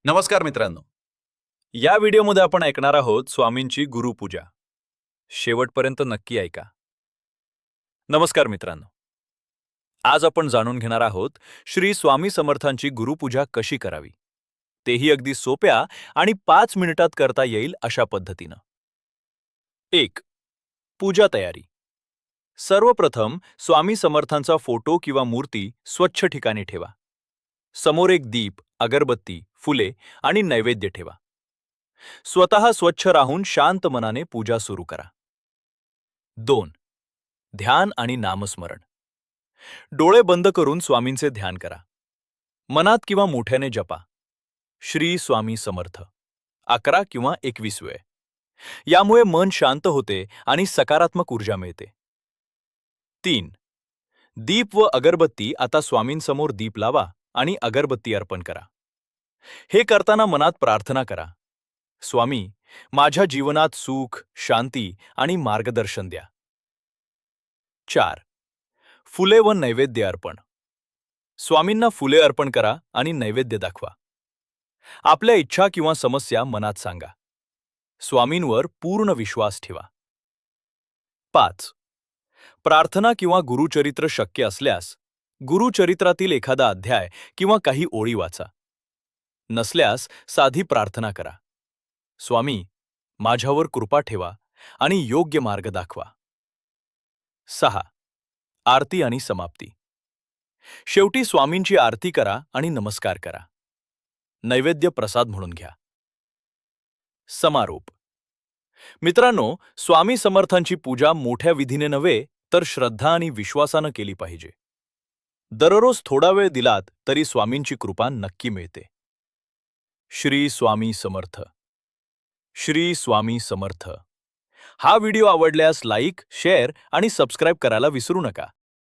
नमस्कार मित्रांनो. या व्हिडिओमध्ये आपण ऐकणार आहोत स्वामींची गुरुपूजा. शेवटपर्यंत नक्की ऐका. नमस्कार मित्रांनो. आज आपण जाणून घेणार आहोत श्री स्वामी समर्थांची गुरुपूजा कशी करावी. तेही अगदी सोप्या आणि 5 मिनिटात करता येईल अशा पद्धतीनं. 1. पूजा तयारी. सर्वप्रथम स्वामी समर्थांचा फोटो किंवा मूर्ती स्वच्छ ठिकाणी ठेवा. समोर एक दीप, अगरबत्ती, फुले आणि नैवेद्य ठेवा. स्वतः स्वच्छ राहून शांत मनाने पूजा सुरू करा. 2. ध्यान आणि नामस्मरण. डोळे बंद करून स्वामींचे ध्यान करा. मनात किंवा मोठ्याने जपा. श्री स्वामी समर्थ 11 किंवा 21 वेळ. यामुळे मन शांत होते आणि सकारात्मक ऊर्जा मिळते. 3. दीप व अगरबत्ती. आता स्वामींसमोर दीप लावा आणि अगरबत्ती अर्पण करा. हे करताना मनात प्रार्थना करा. स्वामी, माझ्या जीवनात सुख, शांती आणि मार्गदर्शन द्या. 4. फुले व नैवेद्य अर्पण. स्वामींना फुले अर्पण करा आणि नैवेद्य दाखवा. आपल्या इच्छा किंवा समस्या मनात सांगा. स्वामींवर पूर्ण विश्वास ठेवा. 5. प्रार्थना किंवा गुरुचरित्र शक्य असल्यास गुरुचरित्रातील एखादा अध्याय किंवा काही ओळी वाचा. नसल्यास साधी प्रार्थना करा. स्वामी, माझ्यावर कृपा ठेवा आणि योग्य मार्ग दाखवा. 6. आरती आणि समाप्ती. शेवटी स्वामींची आरती करा आणि नमस्कार करा. नैवेद्य प्रसाद म्हणून घ्या. समारोप. मित्रांनो, स्वामी समर्थांची पूजा मोठ्या विधीने नव्हे तर श्रद्धा आणि विश्वासानं केली पाहिजे. दररोज थोडा वेळ दिलात तरी स्वामींची कृपा नक्की मिळते. श्री स्वामी समर्थ. श्री स्वामी समर्थ. हा व्हिडिओ आवडल्यास लाईक, शेअर आणि सबस्क्राईब करायला विसरू नका.